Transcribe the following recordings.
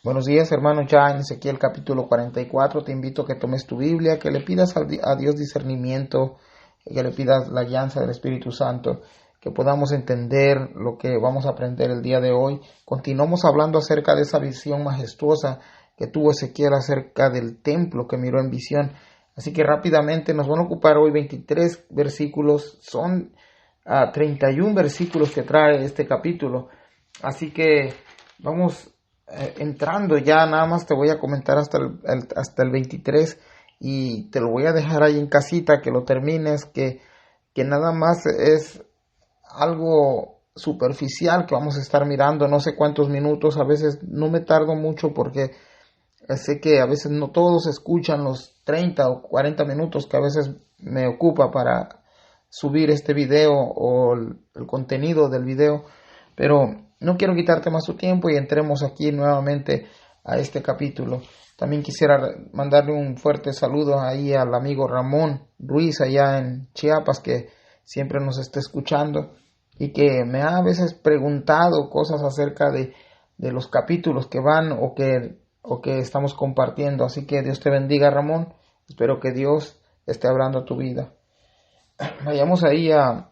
Buenos días, hermanos. Ya en Ezequiel capítulo 44 te invito a que tomes tu Biblia, que le pidas a Dios discernimiento, que le pidas la guianza del Espíritu Santo, que podamos entender lo que vamos a aprender el día de hoy. Continuamos hablando acerca de esa visión majestuosa que tuvo Ezequiel acerca del templo que miró en visión. Así que rápidamente nos van a ocupar hoy 23 versículos, son 31 versículos que trae este capítulo. Así que vamos entrando ya, nada más te voy a comentar hasta el 23 y te lo voy a dejar ahí en casita, que lo termines, que nada más es algo superficial que vamos a estar mirando, no sé cuántos minutos, a veces no me tardo mucho porque sé que a veces no todos escuchan los 30 o 40 minutos que a veces me ocupa para subir este video o el contenido del video, pero no quiero quitarte más tu tiempo y entremos aquí nuevamente a este capítulo. También quisiera mandarle un fuerte saludo ahí al amigo Ramón Ruiz allá en Chiapas, que siempre nos está escuchando y que me ha a veces preguntado cosas acerca de los capítulos que van o que estamos compartiendo. Así que Dios te bendiga, Ramón. Espero que Dios esté hablando a tu vida. Vayamos ahí al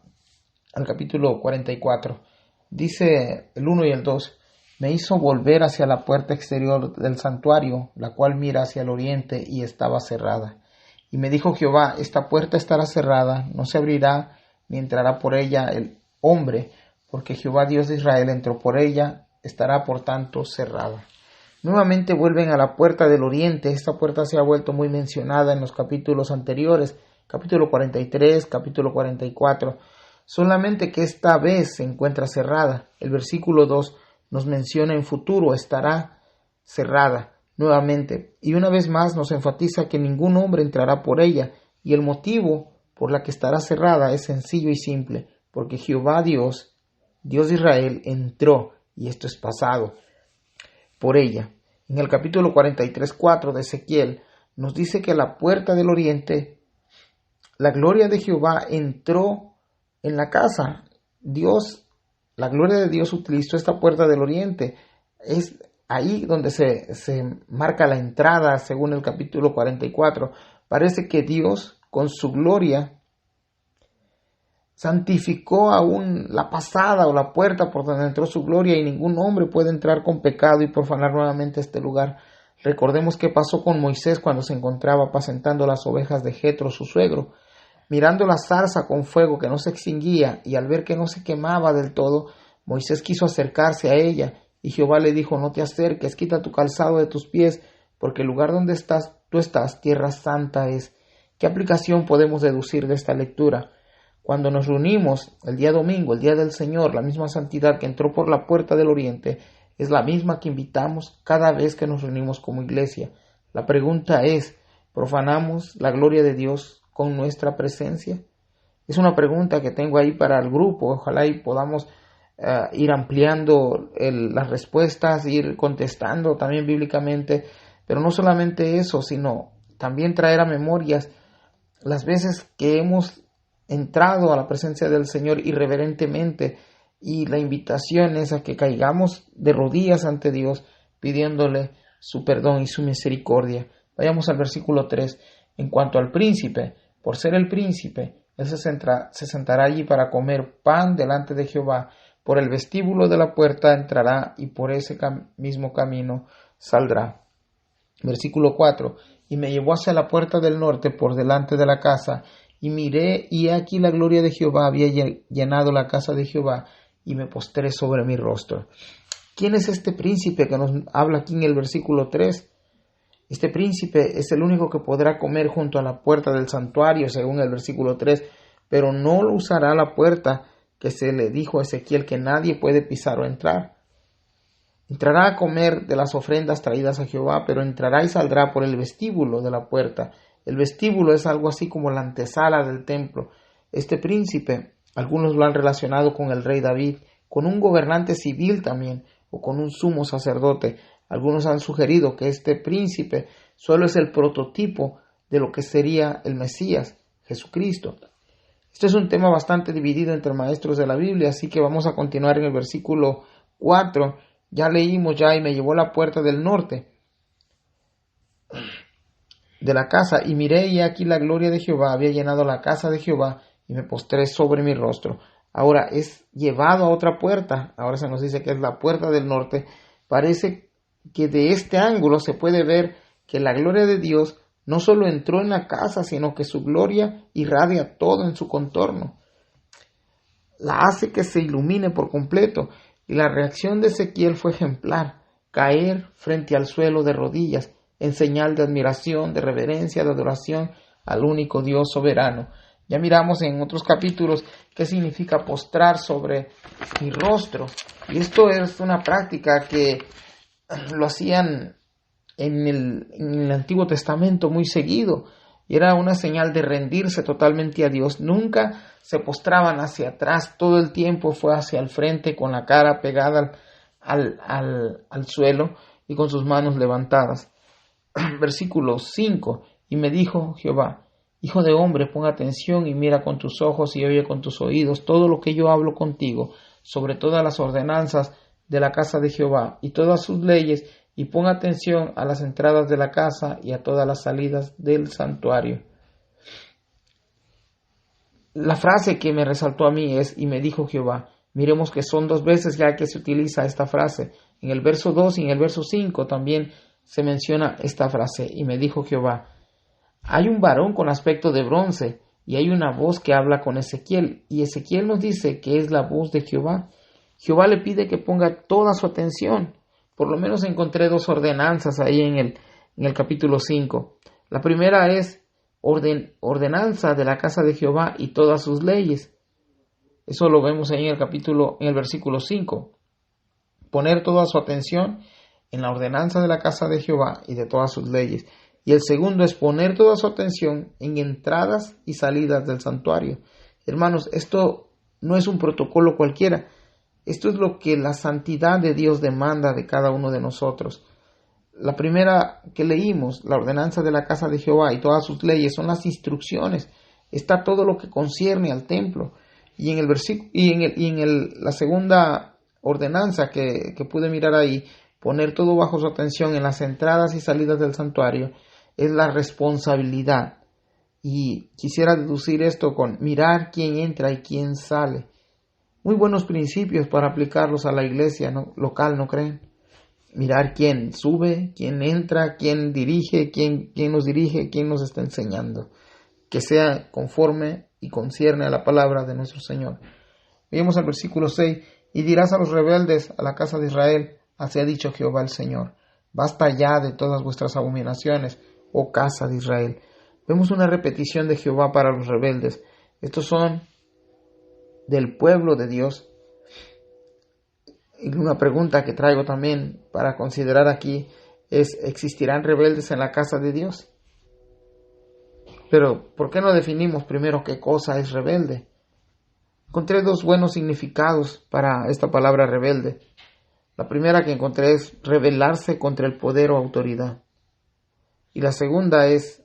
capítulo 44. Dice el 1 y el 2. Me hizo volver hacia la puerta exterior del santuario, la cual mira hacia el oriente, y estaba cerrada. Y me dijo Jehová, esta puerta estará cerrada, no se abrirá, ni entrará por ella el hombre, porque Jehová Dios de Israel entró por ella, estará por tanto cerrada. Nuevamente vuelven a la puerta del oriente. Esta puerta se ha vuelto muy mencionada en los capítulos anteriores, capítulo 43, capítulo 44, solamente que esta vez se encuentra cerrada. El versículo 2 nos menciona en futuro, estará cerrada nuevamente, y una vez más nos enfatiza que ningún hombre entrará por ella, y el motivo por la que estará cerrada es sencillo y simple, porque Jehová Dios, Dios de Israel, entró, y esto es pasado, por ella. En el capítulo 43:4 de Ezequiel nos dice que la puerta del oriente, la gloria de Jehová entró en la casa. La gloria de Dios utilizó esta puerta del oriente. Es ahí donde se marca la entrada, según el capítulo 44. Parece que Dios, con su gloria, santificó aún la pasada o la puerta por donde entró su gloria, y ningún hombre puede entrar con pecado y profanar nuevamente este lugar. Recordemos qué pasó con Moisés cuando se encontraba apacentando las ovejas de Jetro, su suegro. Mirando la zarza con fuego que no se extinguía, y al ver que no se quemaba del todo, Moisés quiso acercarse a ella, y Jehová le dijo, no te acerques, quita tu calzado de tus pies, porque el lugar donde tú estás, tierra santa es. ¿Qué aplicación podemos deducir de esta lectura? Cuando nos reunimos el día domingo, el día del Señor, la misma santidad que entró por la puerta del oriente es la misma que invitamos cada vez que nos reunimos como iglesia. La pregunta es, ¿profanamos la gloria de Dios con nuestra presencia? Es una pregunta que tengo ahí para el grupo. Ojalá y podamos ir ampliando las respuestas, ir contestando también bíblicamente, pero no solamente eso, sino también traer a memorias las veces que hemos entrado a la presencia del Señor irreverentemente, y la invitación es a que caigamos de rodillas ante Dios pidiéndole su perdón y su misericordia. Vayamos al versículo 3. En cuanto al príncipe, por ser el príncipe, él se sentará allí para comer pan delante de Jehová. Por el vestíbulo de la puerta entrará, y por ese mismo camino saldrá. Versículo 4. Y me llevó hacia la puerta del norte por delante de la casa, y miré, y aquí la gloria de Jehová había llenado la casa de Jehová, y me postré sobre mi rostro. ¿Quién es este príncipe que nos habla aquí en el versículo 3? Este príncipe es el único que podrá comer junto a la puerta del santuario, según el versículo 3, pero no lo usará la puerta que se le dijo a Ezequiel que nadie puede pisar o entrar. Entrará a comer de las ofrendas traídas a Jehová, pero entrará y saldrá por el vestíbulo de la puerta. El vestíbulo es algo así como la antesala del templo. Este príncipe, algunos lo han relacionado con el rey David, con un gobernante civil también, o con un sumo sacerdote. Algunos han sugerido que este príncipe solo es el prototipo de lo que sería el Mesías, Jesucristo. Este es un tema bastante dividido entre maestros de la Biblia, así que vamos a continuar en el versículo 4, Ya leímos ya, y me llevó a la puerta del norte de la casa, y miré, y aquí la gloria de Jehová había llenado la casa de Jehová, y me postré sobre mi rostro. Ahora es llevado a otra puerta, ahora se nos dice que es la puerta del norte. Parece que de este ángulo se puede ver que la gloria de Dios no solo entró en la casa, sino que su gloria irradia todo en su contorno. La hace que se ilumine por completo, y la reacción de Ezequiel fue ejemplar: caer frente al suelo de rodillas, en señal de admiración, de reverencia, de adoración al único Dios soberano. Ya miramos en otros capítulos qué significa postrar sobre mi rostro, y esto es una práctica que lo hacían en el Antiguo Testamento muy seguido, y era una señal de rendirse totalmente a Dios. Nunca se postraban hacia atrás, todo el tiempo fue hacia el frente, con la cara pegada al suelo y con sus manos levantadas. Versículo 5: y me dijo Jehová: hijo de hombre, pon atención y mira con tus ojos y oye con tus oídos todo lo que yo hablo contigo sobre todas las ordenanzas de la casa de Jehová y todas sus leyes, y pon atención a las entradas de la casa y a todas las salidas del santuario. La frase que me resaltó a mí es: y me dijo Jehová. Miremos que son 2 veces ya que se utiliza esta frase. En el verso 2 y en el verso 5 también se menciona esta frase: y me dijo Jehová. Hay un varón con aspecto de bronce, y hay una voz que habla con Ezequiel, y Ezequiel nos dice que es la voz de Jehová. Jehová le pide que ponga toda su atención. Por lo menos encontré 2 ordenanzas ahí en el capítulo 5. La primera es ordenanza de la casa de Jehová y todas sus leyes. Eso lo vemos ahí en el versículo 5. Poner toda su atención en la ordenanza de la casa de Jehová y de todas sus leyes. Y el segundo es poner toda su atención en entradas y salidas del santuario. Hermanos, esto no es un protocolo cualquiera. Esto es lo que la santidad de Dios demanda de cada uno de nosotros. La primera que leímos, la ordenanza de la casa de Jehová y todas sus leyes, son las instrucciones. Está todo lo que concierne al templo. Y en el versículo la segunda ordenanza que pude mirar ahí, poner todo bajo su atención en las entradas y salidas del santuario, es la responsabilidad. Y quisiera deducir esto con mirar quién entra y quién sale. Muy buenos principios para aplicarlos a la iglesia local, ¿no creen? Mirar quién sube, quién entra, quién dirige, quién nos dirige, quién nos está enseñando. Que sea conforme y concierne a la palabra de nuestro Señor. Veamos al versículo 6. Y dirás a los rebeldes, a la casa de Israel: así ha dicho Jehová el Señor: basta ya de todas vuestras abominaciones, oh casa de Israel. Vemos una repetición de Jehová para los rebeldes. Estos son del pueblo de Dios. Y una pregunta que traigo también para considerar aquí es: ¿existirán rebeldes en la casa de Dios? Pero, ¿por qué no definimos primero qué cosa es rebelde? Encontré 2 buenos significados para esta palabra rebelde. La primera que encontré es rebelarse contra el poder o autoridad. Y la segunda es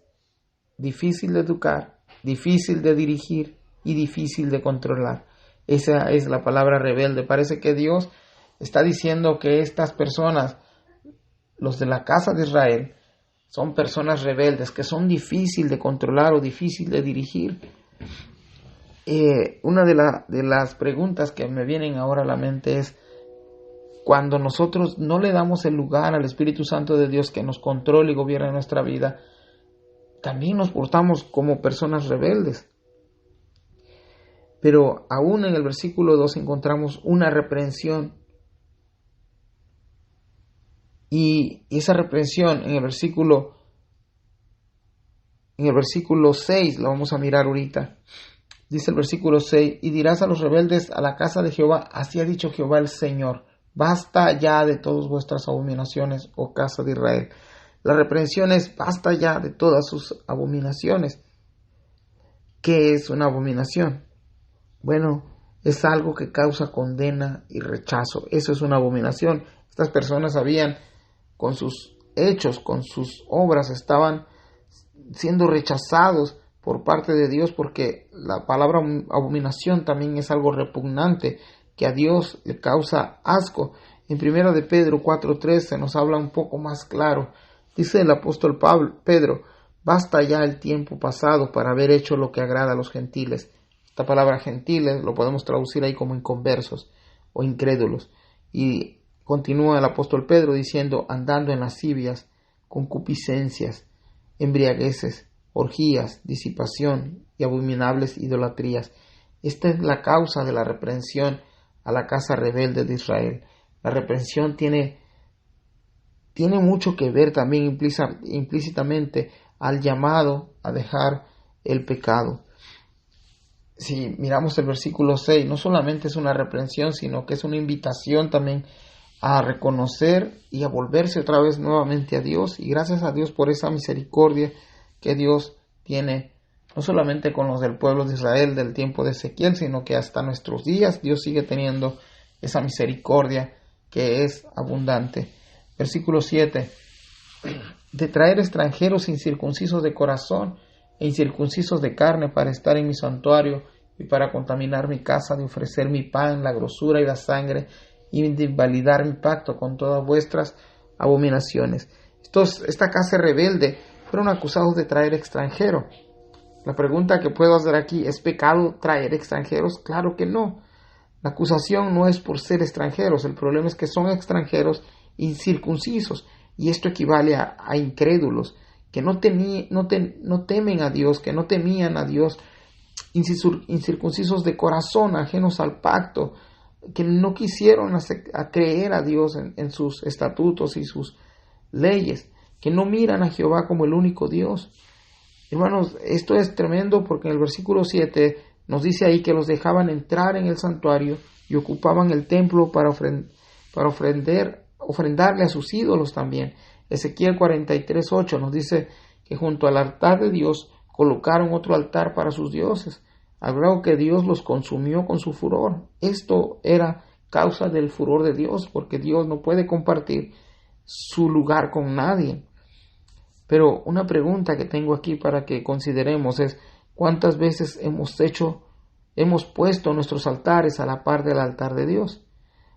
difícil de educar, difícil de dirigir y difícil de controlar. Esa es la palabra rebelde. Parece que Dios está diciendo que estas personas, los de la casa de Israel, son personas rebeldes, que son difíciles de controlar o difícil de dirigir. Una de las preguntas que me vienen ahora a la mente es: cuando nosotros no le damos el lugar al Espíritu Santo de Dios que nos controle y gobierne nuestra vida, también nos portamos como personas rebeldes. Pero aún en el versículo 2 encontramos una reprensión. Y esa reprensión en el versículo 6 la vamos a mirar ahorita. Dice el versículo 6: y dirás a los rebeldes, a la casa de Jehová: así ha dicho Jehová el Señor: basta ya de todas vuestras abominaciones, oh casa de Israel. La reprensión es: basta ya de todas sus abominaciones. ¿Qué es una abominación? Bueno, es algo que causa condena y rechazo. Eso es una abominación. Estas personas habían, con sus hechos, con sus obras, estaban siendo rechazados por parte de Dios, porque la palabra abominación también es algo repugnante, que a Dios le causa asco. En primera de Pedro 4:3 se nos habla un poco más claro. Dice el apóstol Pedro: basta ya el tiempo pasado para haber hecho lo que agrada a los gentiles. Esta palabra gentiles lo podemos traducir ahí como inconversos o incrédulos. Y continúa el apóstol Pedro diciendo: andando en lascivias, concupiscencias, embriagueces, orgías, disipación y abominables idolatrías. Esta es la causa de la reprensión a la casa rebelde de Israel. La reprensión tiene mucho que ver también implícitamente al llamado a dejar el pecado. Si miramos el versículo 6, no solamente es una reprensión, sino que es una invitación también a reconocer y a volverse otra vez nuevamente a Dios. Y gracias a Dios por esa misericordia que Dios tiene, no solamente con los del pueblo de Israel del tiempo de Ezequiel, sino que hasta nuestros días Dios sigue teniendo esa misericordia que es abundante. Versículo 7. De traer extranjeros incircuncisos de corazón e incircuncisos de carne para estar en mi santuario y para contaminar mi casa, de ofrecer mi pan, la grosura y la sangre, y de invalidar mi pacto con todas vuestras abominaciones. Esta casa rebelde fueron acusados de traer extranjero. La pregunta que puedo hacer aquí: ¿es pecado traer extranjeros? Claro que no. La acusación no es por ser extranjeros, el problema es que son extranjeros incircuncisos, y esto equivale a incrédulos, que no temen a Dios, que no temían a Dios, incircuncisos de corazón, ajenos al pacto, que no quisieron creer a Dios en sus estatutos y sus leyes, que no miran a Jehová como el único Dios. Hermanos, esto es tremendo, porque en el versículo 7 nos dice ahí que los dejaban entrar en el santuario y ocupaban el templo para ofrendarle a sus ídolos también. Ezequiel 43:8 nos dice que junto al altar de Dios colocaron otro altar para sus dioses, al grado que Dios los consumió con su furor. Esto era causa del furor de Dios, porque Dios no puede compartir su lugar con nadie. Pero una pregunta que tengo aquí para que consideremos es: ¿cuántas veces hemos puesto nuestros altares a la par del altar de Dios?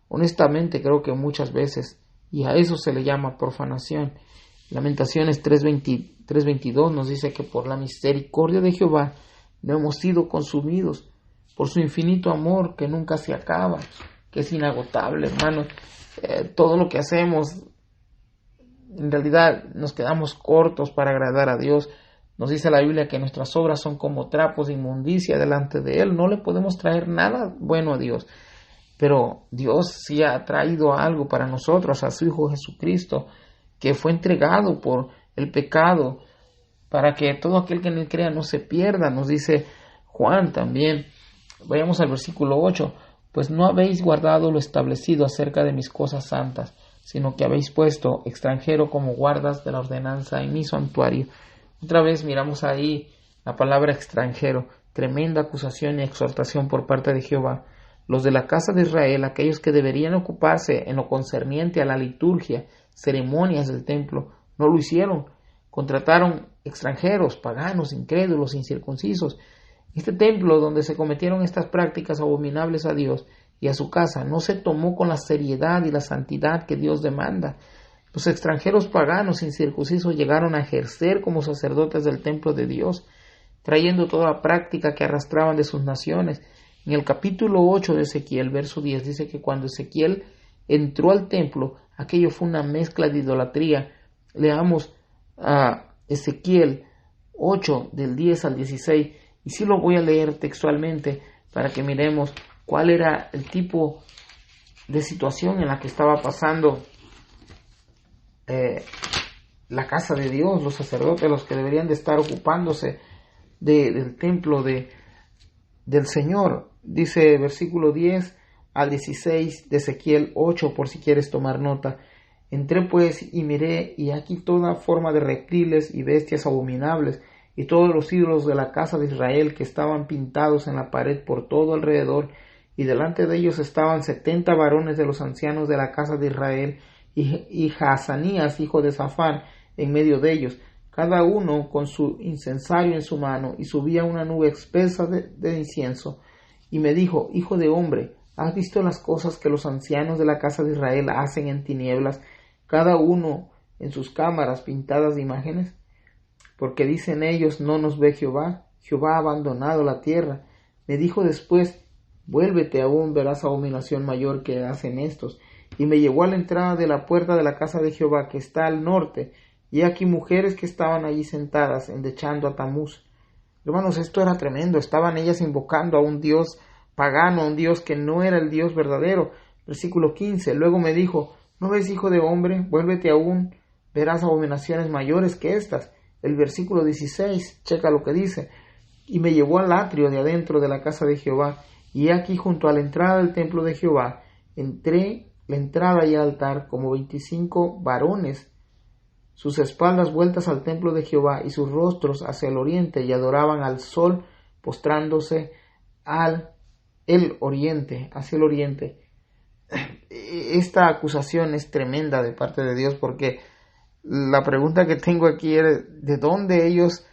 Honestamente creo que muchas veces, y a eso se le llama profanación. Lamentaciones 3:22 nos dice que por la misericordia de Jehová no hemos sido consumidos, por su infinito amor que nunca se acaba, que es inagotable, hermanos. Todo lo que hacemos, en realidad nos quedamos cortos para agradar a Dios. Nos dice la Biblia que nuestras obras son como trapos de inmundicia delante de Él. No le podemos traer nada bueno a Dios. Pero Dios sí ha traído algo para nosotros, a su Hijo Jesucristo, que fue entregado por el pecado, para que todo aquel que en Él crea no se pierda. Nos dice Juan también. Vayamos al versículo 8. Pues no habéis guardado lo establecido acerca de mis cosas santas, sino que habéis puesto extranjero como guardas de la ordenanza en mi santuario. Otra vez miramos ahí la palabra extranjero. Tremenda acusación y exhortación por parte de Jehová. Los de la casa de Israel, aquellos que deberían ocuparse en lo concerniente a la liturgia, ceremonias del templo, no lo hicieron. Contrataron extranjeros, paganos, incrédulos, incircuncisos. Este templo donde se cometieron estas prácticas abominables a Dios y a su casa no se tomó con la seriedad y la santidad que Dios demanda. Los extranjeros paganos incircuncisos llegaron a ejercer como sacerdotes del templo de Dios, trayendo toda la práctica que arrastraban de sus naciones. En el capítulo 8 de Ezequiel, verso 10, dice que cuando Ezequiel entró al templo, aquello fue una mezcla de idolatría. Leamos a Ezequiel 8, del 10 al 16, y sí lo voy a leer textualmente para que miremos cuál era el tipo de situación en la que estaba pasando la casa de Dios, los sacerdotes, los que deberían de estar ocupándose del templo del Señor. Dice versículo 10 al 16 de Ezequiel 8, por si quieres tomar nota. Entré pues y miré, y aquí toda forma de reptiles y bestias abominables, y todos los ídolos de la casa de Israel que estaban pintados en la pared por todo alrededor, y delante de ellos estaban 70 varones de los ancianos de la casa de Israel, y Jaazanías, hijo de Safán, en medio de ellos, cada uno con su incensario en su mano, y subía una nube espesa de incienso. Y me dijo: hijo de hombre, ¿Has visto las cosas que los ancianos de la casa de Israel hacen en tinieblas, cada uno en sus cámaras pintadas de imágenes? Porque dicen ellos, no nos ve Jehová, Jehová ha abandonado la tierra. Me dijo después, vuélvete aún, verás abominación mayor que hacen estos. Y me llevó a la entrada de la puerta de la casa de Jehová, que está al norte, y aquí mujeres que estaban allí sentadas, endechando a Tamuz. Hermanos, esto era tremendo. Estaban ellas invocando a un dios pagano, a un dios que no era el Dios verdadero. Versículo 15. Luego me dijo, ¿no ves, hijo de hombre? Vuélvete aún, verás abominaciones mayores que estas. El versículo 16, checa lo que dice. Y me llevó al atrio de adentro de la casa de Jehová, y he aquí junto a la entrada del templo de Jehová, entré la entrada y el altar como 25 varones, sus espaldas vueltas al templo de Jehová y sus rostros hacia el oriente, y adoraban al sol, postrándose hacia el oriente. Esta acusación es tremenda de parte de Dios, porque la pregunta que tengo aquí es ¿de dónde ellos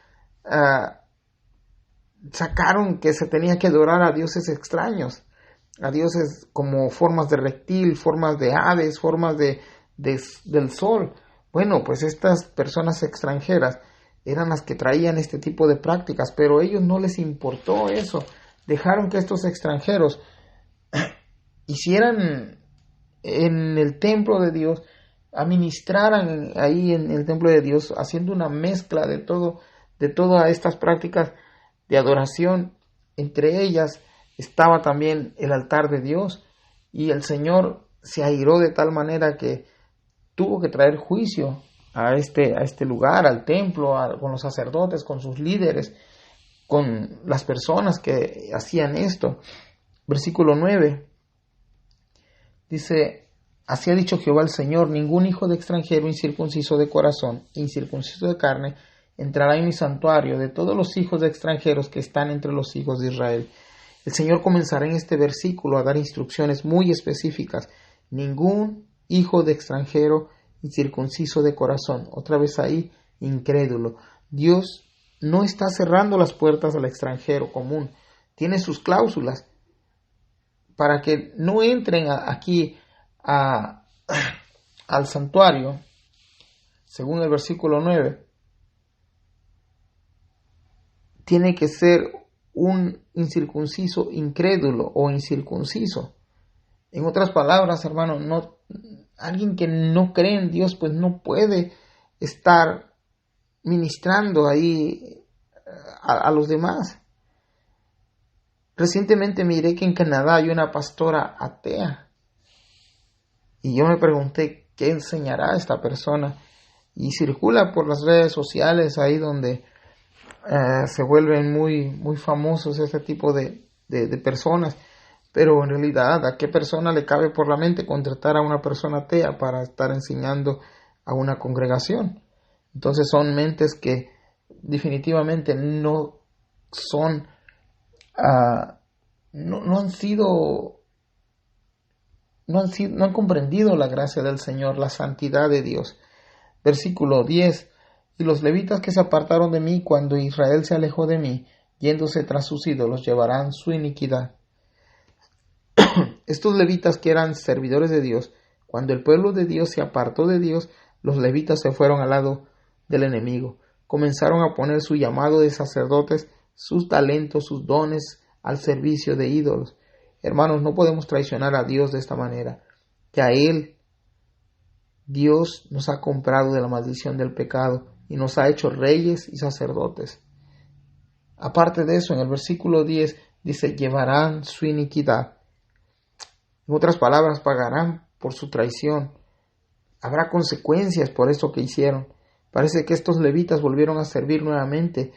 sacaron que se tenía que adorar a dioses extraños? A dioses como formas de reptil, formas de aves, formas del sol. Bueno, pues estas personas extranjeras eran las que traían este tipo de prácticas, pero a ellos no les importó eso. Dejaron que estos extranjeros hicieran en el templo de Dios, administraran ahí en el templo de Dios, haciendo una mezcla de todas estas prácticas de adoración. Entre ellas estaba también el altar de Dios, y el Señor se airó de tal manera que tuvo que traer juicio a este lugar, al templo, con los sacerdotes, con sus líderes, con las personas que hacían esto. Versículo 9 dice, así ha dicho Jehová el Señor, ningún hijo de extranjero incircunciso de corazón, incircunciso de carne, entrará en mi santuario, de todos los hijos de extranjeros que están entre los hijos de Israel. El Señor comenzará en este versículo a dar instrucciones muy específicas. Ningún hijo de extranjero incircunciso de corazón. Otra vez ahí, incrédulo. Dios no está cerrando las puertas al extranjero común. Tiene sus cláusulas para que no entren aquí al santuario. Según el versículo 9, tiene que ser un incircunciso incrédulo o incircunciso. En otras palabras, hermano, alguien que no cree en Dios, pues no puede estar ministrando ahí a los demás. Recientemente miré que en Canadá hay una pastora atea, y yo me pregunté qué enseñará esta persona, y circula por las redes sociales ahí donde se vuelven muy famosos este tipo de personas. Pero en realidad, ¿a qué persona le cabe por la mente contratar a una persona atea para estar enseñando a una congregación? Entonces son mentes que definitivamente no son, no han comprendido la gracia del Señor, la santidad de Dios. Versículo 10. Y los levitas que se apartaron de mí cuando Israel se alejó de mí, yéndose tras sus ídolos, llevarán su iniquidad. Estos levitas que eran servidores de Dios, cuando el pueblo de Dios se apartó de Dios, los levitas se fueron al lado del enemigo. Comenzaron a poner su llamado de sacerdotes, sus talentos, sus dones al servicio de ídolos. Hermanos, no podemos traicionar a Dios de esta manera, que a Él Dios nos ha comprado de la maldición del pecado y nos ha hecho reyes y sacerdotes. Aparte de eso, en el versículo 10 dice, llevarán su iniquidad. En otras palabras, pagarán por su traición. Habrá consecuencias por eso que hicieron. Parece que estos levitas volvieron a servir nuevamente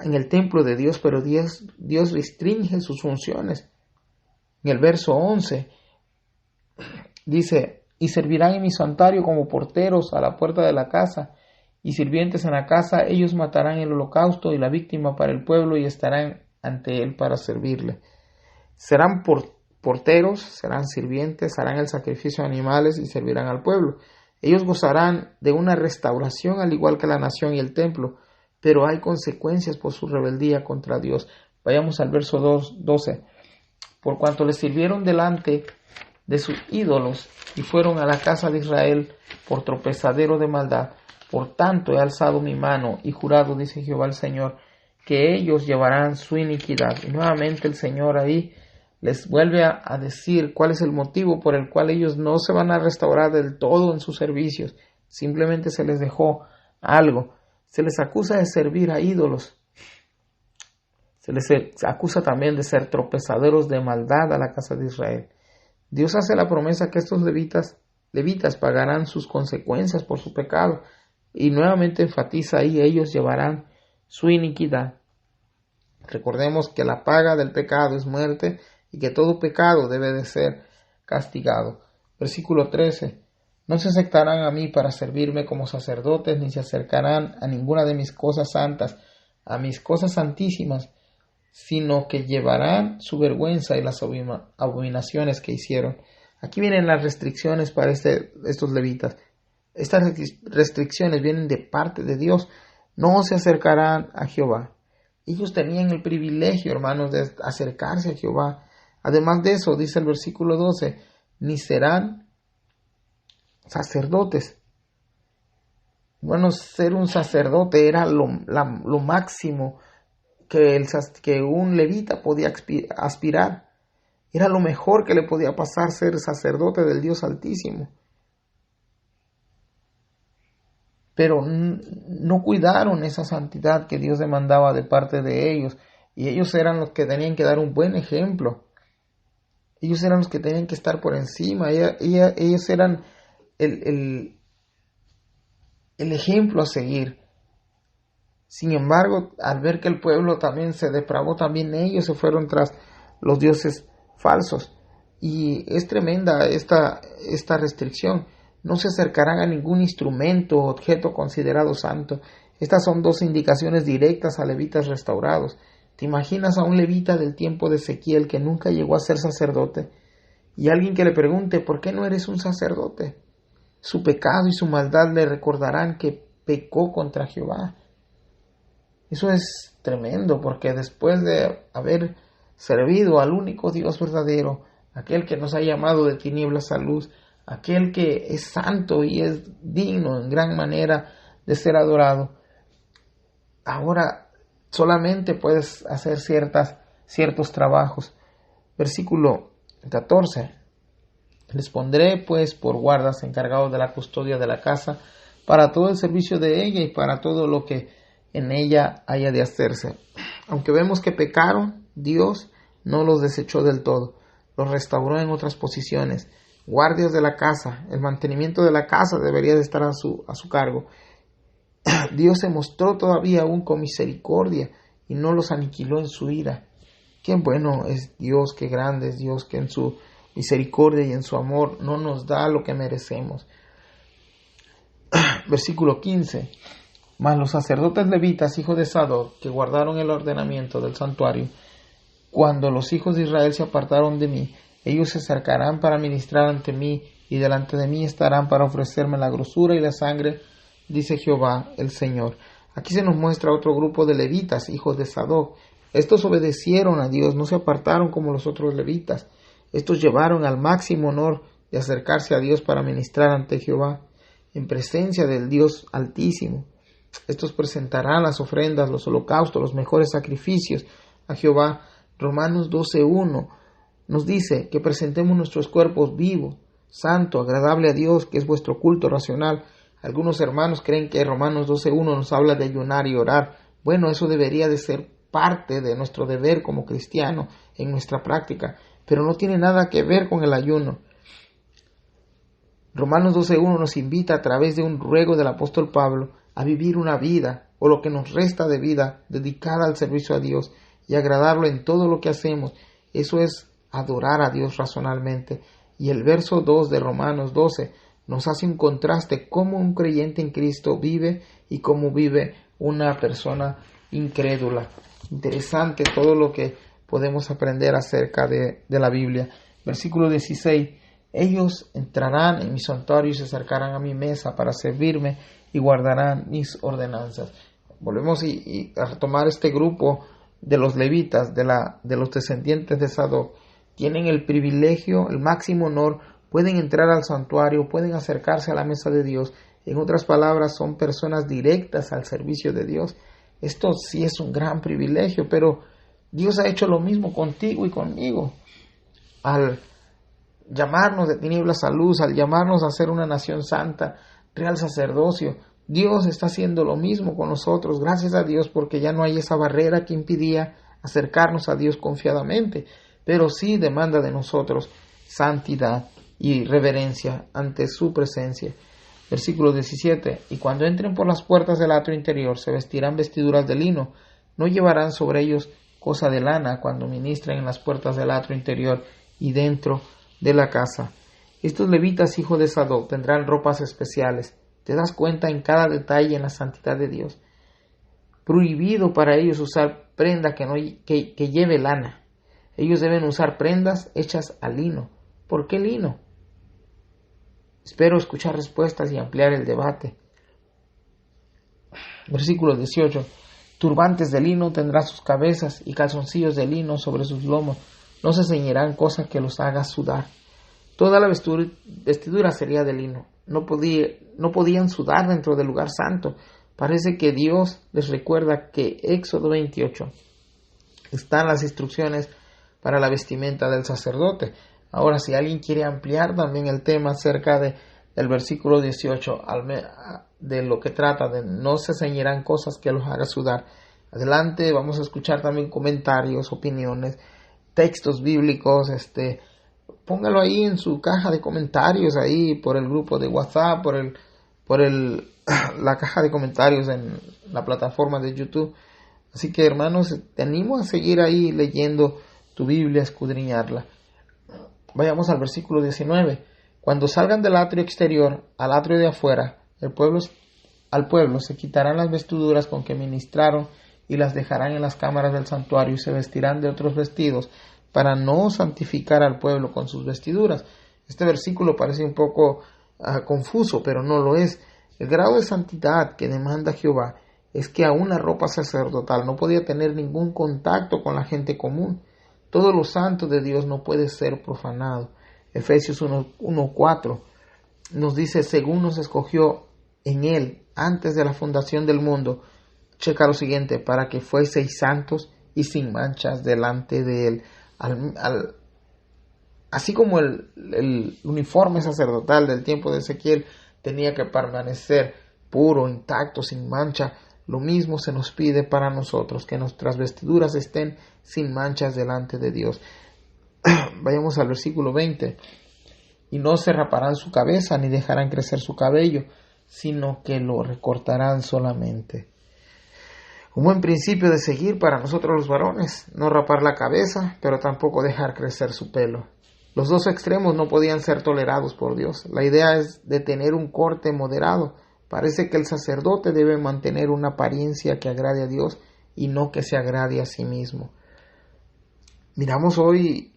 en el templo de Dios, pero Dios restringe sus funciones. En el verso 11 dice, y servirán en mi santuario como porteros a la puerta de la casa, y sirvientes en la casa. Ellos matarán el holocausto y la víctima para el pueblo, y estarán ante él para servirle. Serán porteros, serán sirvientes, harán el sacrificio de animales y servirán al pueblo. Ellos gozarán de una restauración al igual que la nación y el templo, pero hay consecuencias por su rebeldía contra Dios. Vayamos al verso 12. por cuanto les sirvieron delante de sus ídolos y fueron a la casa de Israel por tropezadero de maldad. Por tanto he alzado mi mano y jurado, dice Jehová el Señor, que ellos llevarán su iniquidad. Y nuevamente el Señor ahí les vuelve a decir cuál es el motivo por el cual ellos no se van a restaurar del todo en sus servicios. Simplemente se les dejó algo. Se les acusa de servir a ídolos. Se les acusa también de ser tropezaderos de maldad a la casa de Israel. Dios hace la promesa que estos levitas pagarán sus consecuencias por su pecado. Y nuevamente enfatiza ahí, ellos llevarán su iniquidad. Recordemos que la paga del pecado es muerte y que todo pecado debe de ser castigado. Versículo 13. No se acercarán a mí para servirme como sacerdotes, ni se acercarán a ninguna de mis cosas santas, a mis cosas santísimas, sino que llevarán su vergüenza y las abominaciones que hicieron. Aquí vienen las restricciones para estos levitas. Estas restricciones vienen de parte de Dios. No se acercarán a Jehová. Ellos tenían el privilegio, hermanos, de acercarse a Jehová. Además de eso, dice el versículo 12, ni serán sacerdotes. Bueno, ser un sacerdote era lo máximo que un levita podía aspirar. Era lo mejor que le podía pasar, ser sacerdote del Dios Altísimo. Pero no cuidaron esa santidad que Dios demandaba de parte de ellos. Y ellos eran los que tenían que dar un buen ejemplo. Ellos eran los que tenían que estar por encima. Ellos eran el ejemplo a seguir. Sin embargo, al ver que el pueblo también se depravó, también ellos se fueron tras los dioses falsos. Y es tremenda esta restricción. No se acercarán a ningún instrumento o objeto considerado santo. Estas son dos indicaciones directas a levitas restaurados. ¿Te imaginas a un levita del tiempo de Ezequiel que nunca llegó a ser sacerdote? Y alguien que le pregunte, ¿por qué no eres un sacerdote? Su pecado y su maldad le recordarán que pecó contra Jehová. Eso es tremendo, porque después de haber servido al único Dios verdadero, aquel que nos ha llamado de tinieblas a luz, aquel que es santo y es digno en gran manera de ser adorado, ahora solamente puedes hacer ciertos trabajos. Versículo 14. Les pondré pues por guardas encargados de la custodia de la casa, para todo el servicio de ella y para todo lo que en ella haya de hacerse. Aunque vemos que pecaron, Dios no los desechó del todo, los restauró en otras posiciones. Guardias de la casa, el mantenimiento de la casa debería de estar a su cargo. Dios se mostró todavía aún con misericordia y no los aniquiló en su ira. Qué bueno es Dios, qué grande es Dios, que en su misericordia y en su amor no nos da lo que merecemos. Versículo 15. Mas los sacerdotes levitas, hijos de Sadoc, que guardaron el ordenamiento del santuario, cuando los hijos de Israel se apartaron de mí, ellos se acercarán para ministrar ante mí, y delante de mí estarán para ofrecerme la grosura y la sangre, dice Jehová el Señor. Aquí se nos muestra otro grupo de levitas, hijos de Sadoc. Estos obedecieron a Dios, no se apartaron como los otros levitas. Estos llevaron al máximo honor de acercarse a Dios para ministrar ante Jehová, en presencia del Dios Altísimo. Estos presentarán las ofrendas, los holocaustos, los mejores sacrificios a Jehová. Romanos 12:1 nos dice que presentemos nuestros cuerpos vivos, santo, agradable a Dios, que es vuestro culto racional. Algunos hermanos creen que Romanos 12:1 nos habla de ayunar y orar. Bueno, eso debería de ser parte de nuestro deber como cristiano en nuestra práctica, pero no tiene nada que ver con el ayuno. Romanos 12:1 nos invita a través de un ruego del apóstol Pablo a vivir una vida, o lo que nos resta de vida, dedicada al servicio a Dios y agradarlo en todo lo que hacemos. Eso es adorar a Dios racionalmente. Y el verso 2 de Romanos 12 nos hace un contraste cómo un creyente en Cristo vive y cómo vive una persona incrédula. Interesante todo lo que podemos aprender acerca de la Biblia. Versículo 16. Ellos entrarán en mi santuario y se acercarán a mi mesa para servirme y guardarán mis ordenanzas. Volvemos a retomar este grupo de los levitas, de los descendientes de Sadoc, tienen el privilegio, el máximo honor, pueden entrar al santuario, pueden acercarse a la mesa de Dios. En otras palabras, son personas directas al servicio de Dios. Esto sí es un gran privilegio, pero Dios ha hecho lo mismo contigo y conmigo. Al llamarnos de tinieblas a luz, al llamarnos a ser una nación santa, real sacerdocio, Dios está haciendo lo mismo con nosotros. Gracias a Dios, porque ya no hay esa barrera que impidía acercarnos a Dios confiadamente, pero sí demanda de nosotros santidad y reverencia ante su presencia. Versículo 17. Y cuando entren por las puertas del atrio interior, se vestirán vestiduras de lino, no llevarán sobre ellos cosa de lana cuando ministren en las puertas del atrio interior y dentro de la casa. Estos levitas, hijo de Sadoc, tendrán ropas especiales. ¿Te das cuenta en cada detalle en la santidad de Dios? Prohibido para ellos usar prenda que lleve lana. Ellos deben usar prendas hechas a lino. ¿Por qué lino? Espero escuchar respuestas y ampliar el debate. Versículo 18. Turbantes de lino tendrán sus cabezas y calzoncillos de lino sobre sus lomos. No se ceñirán cosa que los haga sudar. Toda la vestidura sería de lino. No podían sudar dentro del lugar santo. Parece que Dios les recuerda que Éxodo 28 están las instrucciones para la vestimenta del sacerdote. Ahora, si alguien quiere ampliar también el tema acerca del versículo 18, de lo que trata de no se ceñirán cosas que los haga sudar. Adelante, vamos a escuchar también comentarios, opiniones, textos bíblicos, póngalo ahí en su caja de comentarios, ahí por el grupo de WhatsApp, la caja de comentarios en la plataforma de YouTube. Así que, hermanos, te animo a seguir ahí leyendo tu Biblia, escudriñarla. Vayamos al versículo 19. Cuando salgan del atrio exterior al atrio de afuera, al pueblo se quitarán las vestiduras con que ministraron y las dejarán en las cámaras del santuario y se vestirán de otros vestidos para no santificar al pueblo con sus vestiduras. Este versículo parece un poco confuso, pero no lo es. El grado de santidad que demanda Jehová es que aún la ropa sacerdotal no podía tener ningún contacto con la gente común. Todo lo santo de Dios no puede ser profanado. Efesios 1:4 nos dice, según nos escogió en Él antes de la fundación del mundo, checa lo siguiente, para que fueseis santos y sin manchas delante de Él. Así como el uniforme sacerdotal del tiempo de Ezequiel tenía que permanecer puro, intacto, sin mancha, lo mismo se nos pide para nosotros, que nuestras vestiduras estén sin manchas delante de Dios. Vayamos al versículo 20. Y no se raparán su cabeza, ni dejarán crecer su cabello, sino que lo recortarán solamente. Un buen principio de seguir para nosotros los varones, no rapar la cabeza, pero tampoco dejar crecer su pelo. Los dos extremos no podían ser tolerados por Dios. La idea es de tener un corte moderado. Parece que el sacerdote debe mantener una apariencia que agrade a Dios y no que se agrade a sí mismo. Miramos hoy,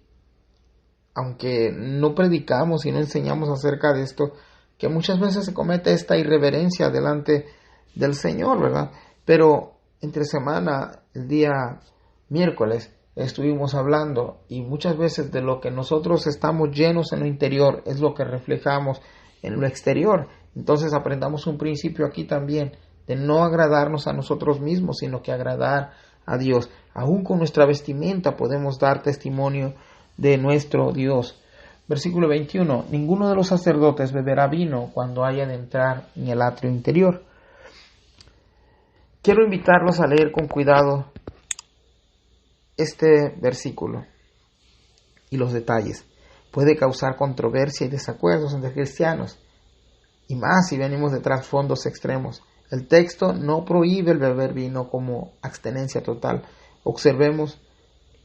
aunque no predicamos y no enseñamos acerca de esto, que muchas veces se comete esta irreverencia delante del Señor, ¿verdad? Pero entre semana, el día miércoles, estuvimos hablando y muchas veces de lo que nosotros estamos llenos en lo interior es lo que reflejamos en lo exterior. Entonces aprendamos un principio aquí también de no agradarnos a nosotros mismos, sino que agradar a Dios. Aún con nuestra vestimenta podemos dar testimonio de nuestro Dios. Versículo 21. Ninguno de los sacerdotes beberá vino cuando haya de entrar en el atrio interior. Quiero invitarlos a leer con cuidado este versículo y los detalles. Puede causar controversia y desacuerdos entre cristianos, y más si venimos de trasfondos extremos. El texto no prohíbe el beber vino como abstenencia total. Observemos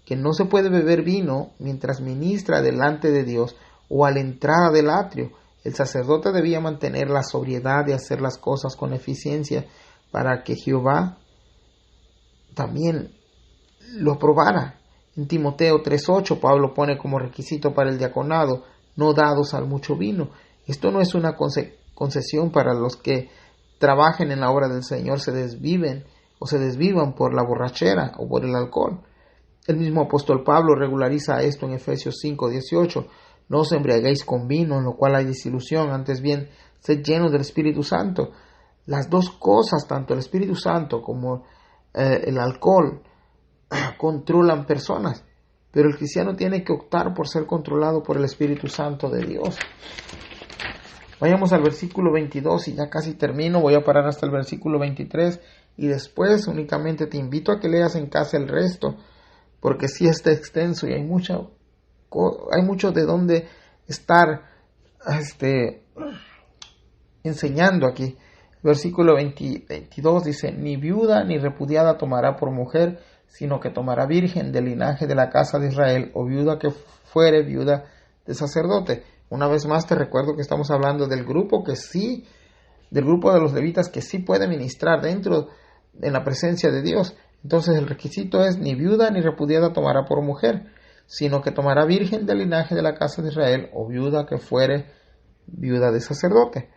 que no se puede beber vino mientras ministra delante de Dios o a la entrada del atrio. El sacerdote debía mantener la sobriedad de hacer las cosas con eficiencia para que Jehová también lo aprobara. En Timoteo 3:8 Pablo pone como requisito para el diaconado no dados al mucho vino. Esto no es una concesión para los que trabajen en la obra del Señor, se desvivan por la borrachera o por el alcohol. El mismo apóstol Pablo regulariza esto en Efesios 5:18. No os embriaguéis con vino, en lo cual hay disilusión, antes bien, sed llenos del Espíritu Santo. Las dos cosas, tanto el Espíritu Santo como el alcohol, controlan personas, pero el cristiano tiene que optar por ser controlado por el Espíritu Santo de Dios. Vayamos al versículo 22 y ya casi termino. Voy a parar hasta el versículo 23 y después únicamente te invito a que leas en casa el resto, porque sí está extenso y hay mucho de dónde estar enseñando aquí. Versículo 22 dice: ni viuda ni repudiada tomará por mujer, sino que tomará virgen del linaje de la casa de Israel, o viuda que fuere viuda de sacerdote. Una vez más te recuerdo que estamos hablando del grupo del grupo de los levitas que sí puede ministrar en la presencia de Dios. Entonces el requisito es: ni viuda ni repudiada tomará por mujer, sino que tomará virgen del linaje de la casa de Israel, o viuda que fuere viuda de sacerdote.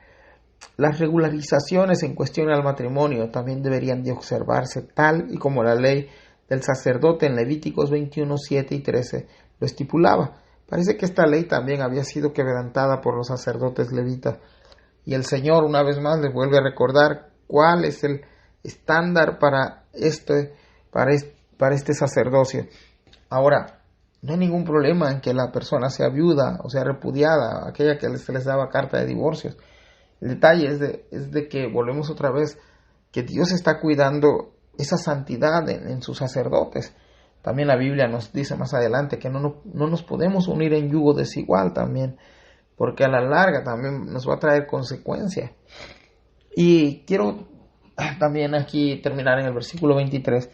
Las regularizaciones en cuestión al matrimonio también deberían de observarse tal y como la ley del sacerdote en Levíticos 21, 7 y 13 lo estipulaba. Parece que esta ley también había sido quebrantada por los sacerdotes levitas. Y el Señor una vez más les vuelve a recordar cuál es el estándar para este sacerdocio. Ahora, no hay ningún problema en que la persona sea viuda o sea repudiada, aquella que se les daba carta de divorcios. El detalle es de que volvemos otra vez, que Dios está cuidando esa santidad en sus sacerdotes. También la Biblia nos dice más adelante que no nos podemos unir en yugo desigual también, porque a la larga también nos va a traer consecuencias. Y quiero también aquí terminar en el versículo 23,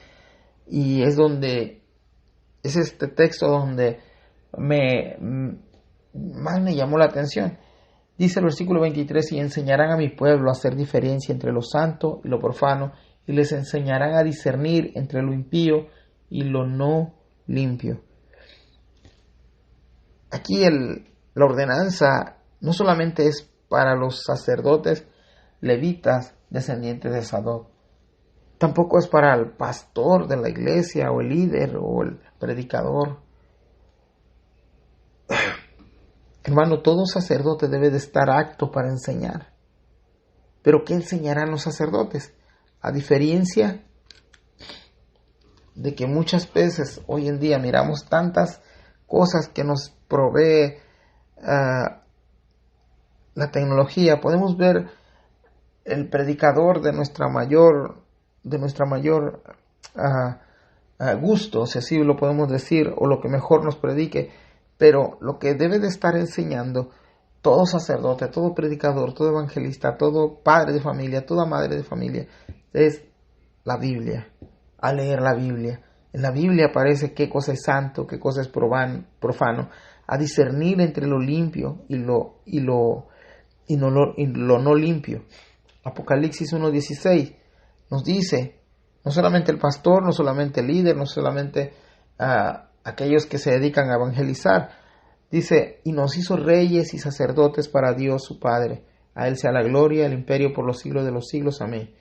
y es este texto donde más me llamó la atención. Dice el versículo 23: y enseñarán a mi pueblo a hacer diferencia entre lo santo y lo profano, y les enseñarán a discernir entre lo impío y lo no limpio. Aquí la ordenanza no solamente es para los sacerdotes levitas descendientes de Sadoc, tampoco es para el pastor de la iglesia o el líder o el predicador. Hermano, todo sacerdote debe de estar apto para enseñar. ¿Pero qué enseñarán los sacerdotes? A diferencia de que muchas veces hoy en día miramos tantas cosas que nos provee la tecnología, podemos ver el predicador de nuestra mayor gusto, si así lo podemos decir, o lo que mejor nos predique. Pero lo que debe de estar enseñando todo sacerdote, todo predicador, todo evangelista, todo padre de familia, toda madre de familia, es la Biblia. A leer la Biblia. En la Biblia aparece qué cosa es santo, qué cosa es profano, a discernir entre lo limpio y lo no limpio. Apocalipsis 1:16 nos dice: no solamente el pastor, no solamente el líder, no solamente aquellos que se dedican a evangelizar. Dice: y nos hizo reyes y sacerdotes para Dios su Padre. A Él sea la gloria, el imperio por los siglos de los siglos. Amén.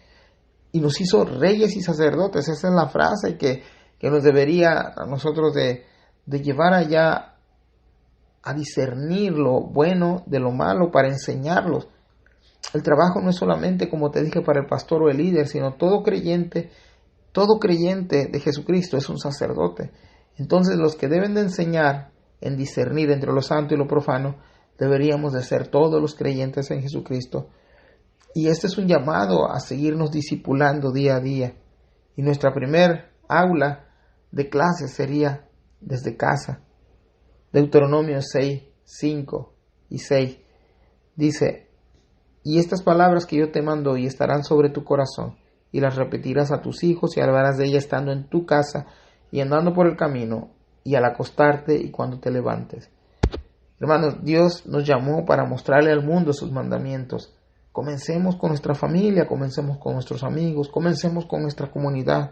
Y nos hizo reyes y sacerdotes. Esa es la frase que nos debería a nosotros de llevar allá a discernir lo bueno de lo malo para enseñarlos. El trabajo no es solamente, como te dije, para el pastor o el líder, sino todo creyente de Jesucristo es un sacerdote. Entonces los que deben de enseñar en discernir entre lo santo y lo profano, deberíamos de ser todos los creyentes en Jesucristo. Y este es un llamado a seguirnos discipulando día a día. Y nuestra primer aula de clase sería desde casa. Deuteronomio 6, 5 y 6 dice: y estas palabras que yo te mando hoy estarán sobre tu corazón, y las repetirás a tus hijos, y hablarás de ellas estando en tu casa y andando por el camino, y al acostarte y cuando te levantes. Hermanos, Dios nos llamó para mostrarle al mundo sus mandamientos. Comencemos con nuestra familia, comencemos con nuestros amigos, comencemos con nuestra comunidad.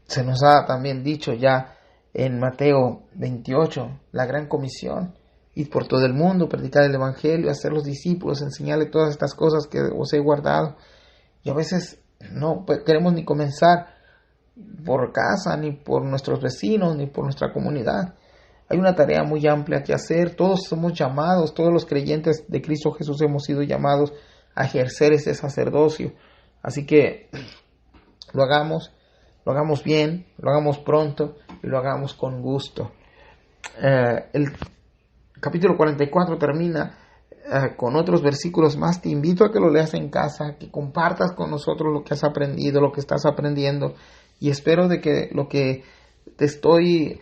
Se nos ha también dicho ya en Mateo 28, la gran comisión: ir por todo el mundo, predicar el evangelio, hacer los discípulos, enseñarle todas estas cosas que os he guardado. Y a veces no queremos ni comenzar por casa, ni por nuestros vecinos, ni por nuestra comunidad. Hay una tarea muy amplia que hacer. Todos somos llamados, todos los creyentes de Cristo Jesús hemos sido llamados a ejercer ese sacerdocio. Así que lo hagamos bien, lo hagamos pronto y lo hagamos con gusto. El capítulo 44 termina con otros versículos más. Te invito a que lo leas en casa, que compartas con nosotros lo que has aprendido, lo que estás aprendiendo, y espero de que lo que te estoy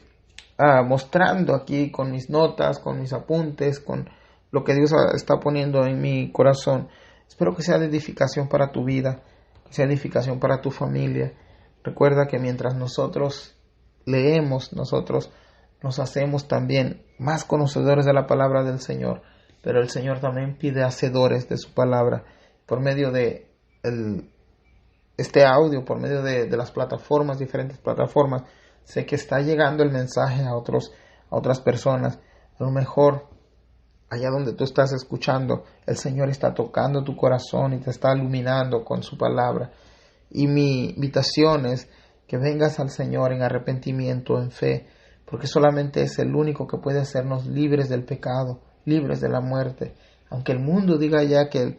mostrando aquí con mis notas, con mis apuntes, con lo que Dios está poniendo en mi corazón, espero que sea de edificación para tu vida, que sea edificación para tu familia. Recuerda que mientras nosotros leemos, nosotros nos hacemos también más conocedores de la palabra del Señor, pero el Señor también pide hacedores de su palabra. Por medio de este audio, por medio de las plataformas, diferentes plataformas, sé que está llegando el mensaje a otras personas. A lo mejor allá donde tú estás escuchando, el Señor está tocando tu corazón y te está iluminando con su palabra. Y mi invitación es que vengas al Señor en arrepentimiento, en fe, porque solamente es el único que puede hacernos libres del pecado, libres de la muerte. Aunque el mundo diga ya que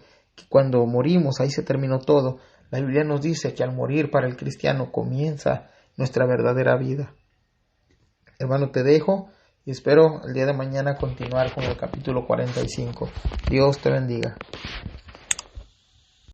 cuando morimos ahí se terminó todo, la Biblia nos dice que al morir para el cristiano comienza nuestra verdadera vida. Hermano, te dejo y espero el día de mañana continuar con el capítulo 45. Dios te bendiga.